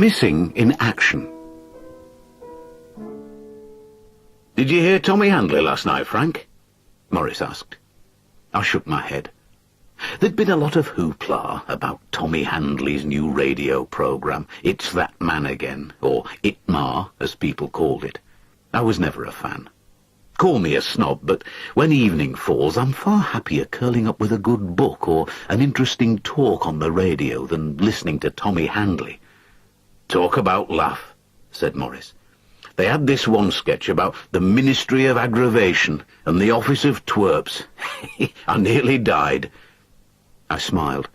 Missing in action. "Did you hear Tommy Handley last night, Frank?" Morris asked. I shook my head. There'd been a lot of hoopla about Tommy Handley's new radio programme, It's That Man Again, or Itmar, as people called it. I was never a fan. Call me a snob, but when evening falls, I'm far happier curling up with a good book or an interesting talk on the radio than listening to Tommy Handley. "Talk about laugh," said Morris. "They had this one sketch about the Ministry of Aggravation and the Office of Twerps. I nearly died." I smiled.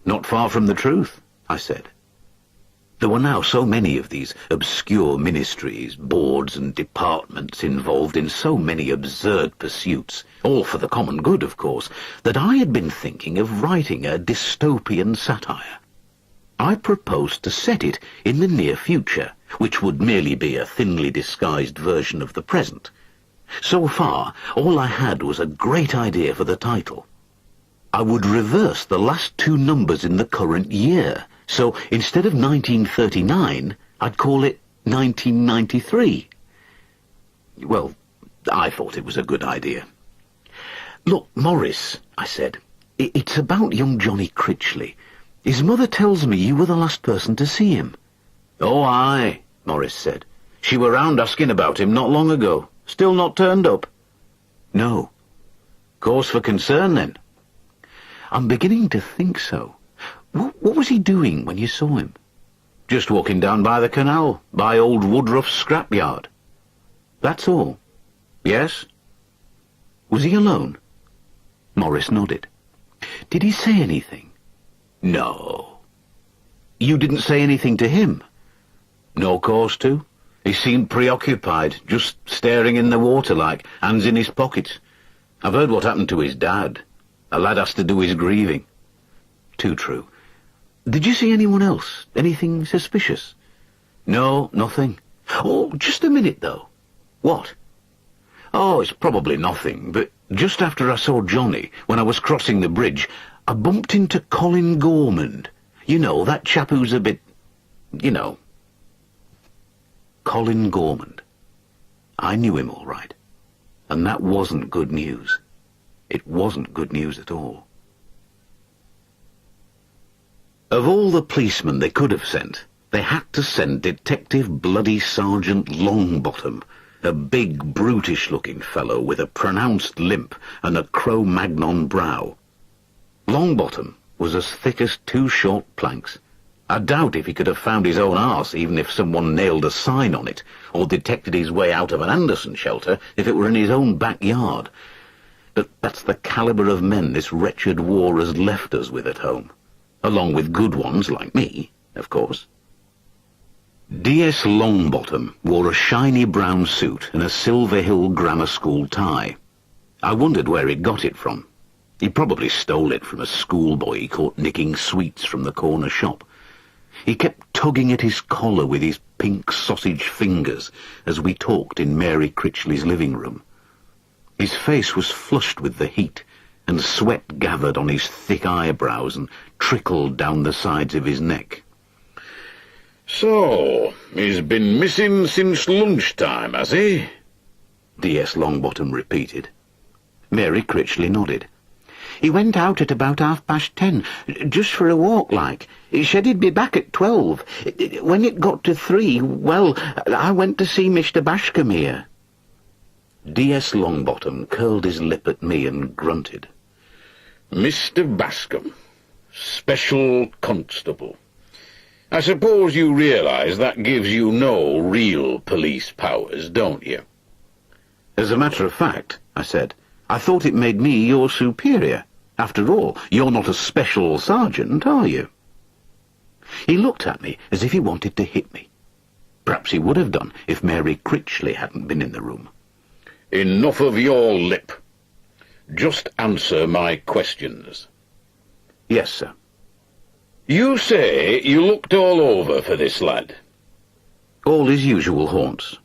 "Not far from the truth," I said. There were now so many of these obscure ministries, boards and departments involved in so many absurd pursuits, all for the common good, of course, that I had been thinking of writing a dystopian satire. I proposed to set it in the near future, which would merely be a thinly disguised version of the present. So far, all I had was a great idea for the title. I would reverse the last two numbers in the current year, so instead of 1939, I'd call it 1993. Well, I thought it was a good idea. "Look, Morris," I said, "it's about young Johnny Critchley. His mother tells me you were the last person to see him." "Oh, aye," Morris said. "She were round asking about him not long ago. Still not turned up?" "No." "Cause for concern, then." "I'm beginning to think so. What was he doing when you saw him?" "Just walking down by the canal, by old Woodruff's scrapyard." "That's all?" "Yes." "Was he alone?" Morris nodded. "Did he say anything?" "No." "You didn't say anything to him?" "No cause to. He seemed preoccupied, just staring in the water like, hands in his pockets. I've heard what happened to his dad. A lad has to do his grieving." "Too true. Did you see anyone else? Anything suspicious?" "No, nothing." "Oh, just a minute, though." "What?" "Oh, it's probably nothing, but just after I saw Johnny, when I was crossing the bridge, I bumped into Colin Gormand. You know, that chap who's a bit... you know." Colin Gormand. I knew him all right. And that wasn't good news. It wasn't good news at all. Of all the policemen they could have sent, they had to send Detective Bloody Sergeant Longbottom, a big, brutish-looking fellow with a pronounced limp and a Cro-Magnon brow. Longbottom was as thick as two short planks. I doubt if he could have found his own arse, even if someone nailed a sign on it, or detected his way out of an Anderson shelter if it were in his own backyard. But that's the calibre of men this wretched war has left us with at home, along with good ones like me, of course. D.S. Longbottom wore a shiny brown suit and a Silver Hill Grammar School tie. I wondered where he'd got it from. He probably stole it from a schoolboy he caught nicking sweets from the corner shop. He kept tugging at his collar with his pink sausage fingers as we talked in Mary Critchley's living room. His face was flushed with the heat, and sweat gathered on his thick eyebrows and trickled down the sides of his neck. "So, he's been missing since lunchtime, has he?" D.S. Longbottom repeated. Mary Critchley nodded. "He went out at about 10:30, just for a walk, like. He said he'd be back at 12. When it got to 3, well, I went to see Mr. Bashcombe here." D.S. Longbottom curled his lip at me and grunted. "Mr. Bascom, Special Constable. I suppose you realise that gives you no real police powers, don't you?" "As a matter of fact," I said, "I thought it made me your superior. After all, you're not a special sergeant, are you?" He looked at me as if he wanted to hit me. Perhaps he would have done if Mary Critchley hadn't been in the room. "Enough of your lip. Just answer my questions." "Yes, sir." "You say you looked all over for this lad?" "All his usual haunts."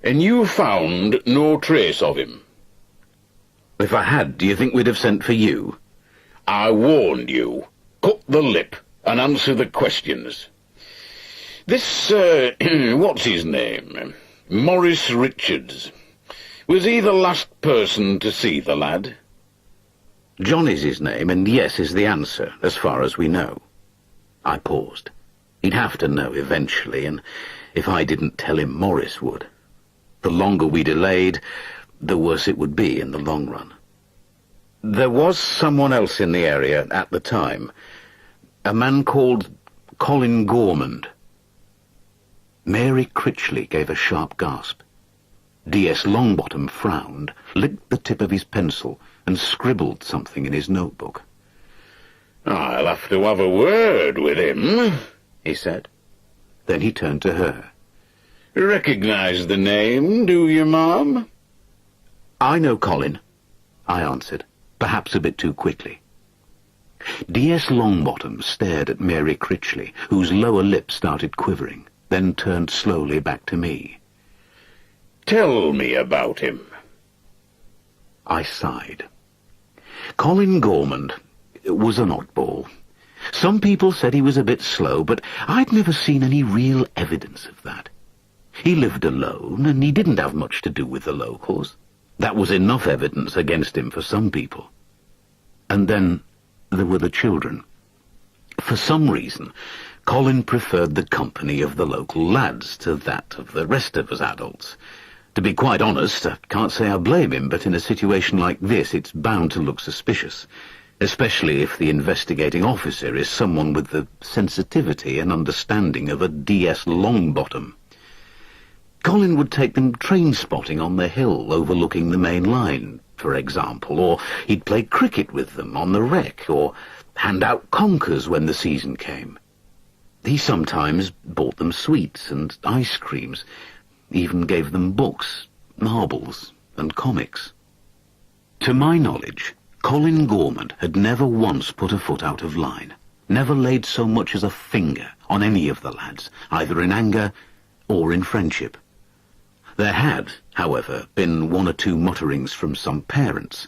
"And you found no trace of him?" "If I had, do you think we'd have sent for you?" "I warned you. Cut the lip and answer the questions." This, what's his name? Maurice Richards. Was he the last person to see the lad? John is his name, and yes is the answer, as far as we know. I paused. He'd have to know eventually, and if I didn't tell him, Maurice would. The longer we delayed, the worse it would be in the long run. There was someone else in the area at the time, a man called Colin Gormand. Mary Critchley gave a sharp gasp. D.S. Longbottom frowned, licked the tip of his pencil, and scribbled something in his notebook. "I'll have to have a word with him," he said. Then he turned to her. "Recognize the name, do you, ma'am?" "I know Colin," I answered, perhaps a bit too quickly. D.S. Longbottom stared at Mary Critchley, whose lower lip started quivering, then turned slowly back to me. "Tell me about him." I sighed. Colin Gormand was an oddball. Some people said he was a bit slow, but I'd never seen any real evidence of that. He lived alone, and he didn't have much to do with the locals. That was enough evidence against him for some people. And then there were the children. For some reason, Colin preferred the company of the local lads to that of the rest of us adults. To be quite honest, I can't say I blame him, but in a situation like this, it's bound to look suspicious, especially if the investigating officer is someone with the sensitivity and understanding of a D.S. Longbottom. Colin would take them train-spotting on the hill overlooking the main line, for example, or he'd play cricket with them on the rec, or hand out conkers when the season came. He sometimes bought them sweets and ice creams, even gave them books, marbles, and comics. To my knowledge, Colin Gormand had never once put a foot out of line, never laid so much as a finger on any of the lads, either in anger or in friendship. There had, however, been one or two mutterings from some parents,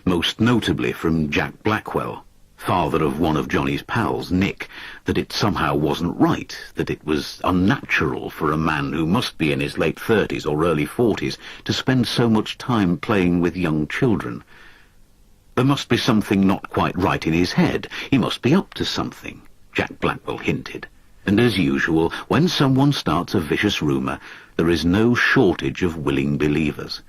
most notably from Jack Blackwell, father of one of Johnny's pals, Nick, that it somehow wasn't right, that it was unnatural for a man who must be in his late 30s or early 40s to spend so much time playing with young children. There must be something not quite right in his head. He must be up to something, Jack Blackwell hinted. And as usual, when someone starts a vicious rumour, there is no shortage of willing believers.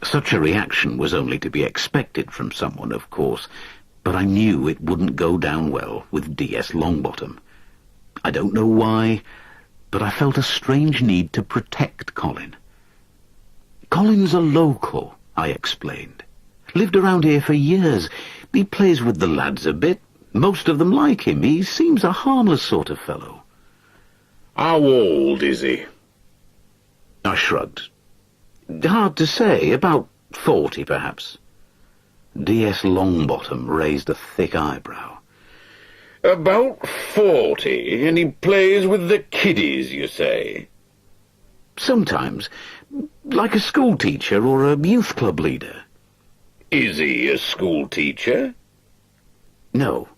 Such a reaction was only to be expected from someone, of course, but I knew it wouldn't go down well with D.S. Longbottom. I don't know why, but I felt a strange need to protect Colin. Colin's a local, I explained. Lived around here for years. He plays with the lads a bit. Most of them like him. He seems a harmless sort of fellow. "How old is he?" I shrugged. Hard to say. About 40, perhaps. D.S. Longbottom raised a thick eyebrow. "About 40, and he plays with the kiddies, you say?" Sometimes, like a school teacher or a youth club leader. "Is he a school teacher?" No.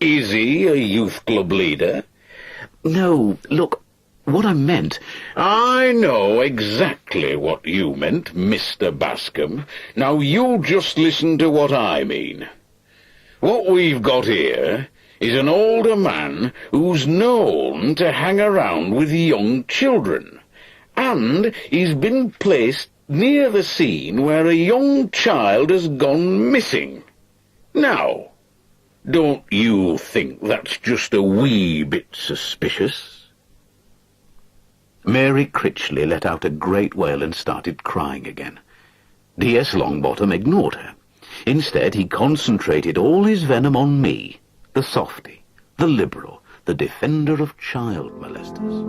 "Is he a youth club leader?" No, look, what I meant... "I know exactly what you meant, Mr. Bascom. Now you just listen to what I mean. What we've got here is an older man who's known to hang around with young children, and he's been placed near the scene where a young child has gone missing. Now, don't you think that's just a wee bit suspicious?" Mary Critchley let out a great wail and started crying again. D.S. Longbottom ignored her. Instead, he concentrated all his venom on me, the softy, the liberal, the defender of child molesters.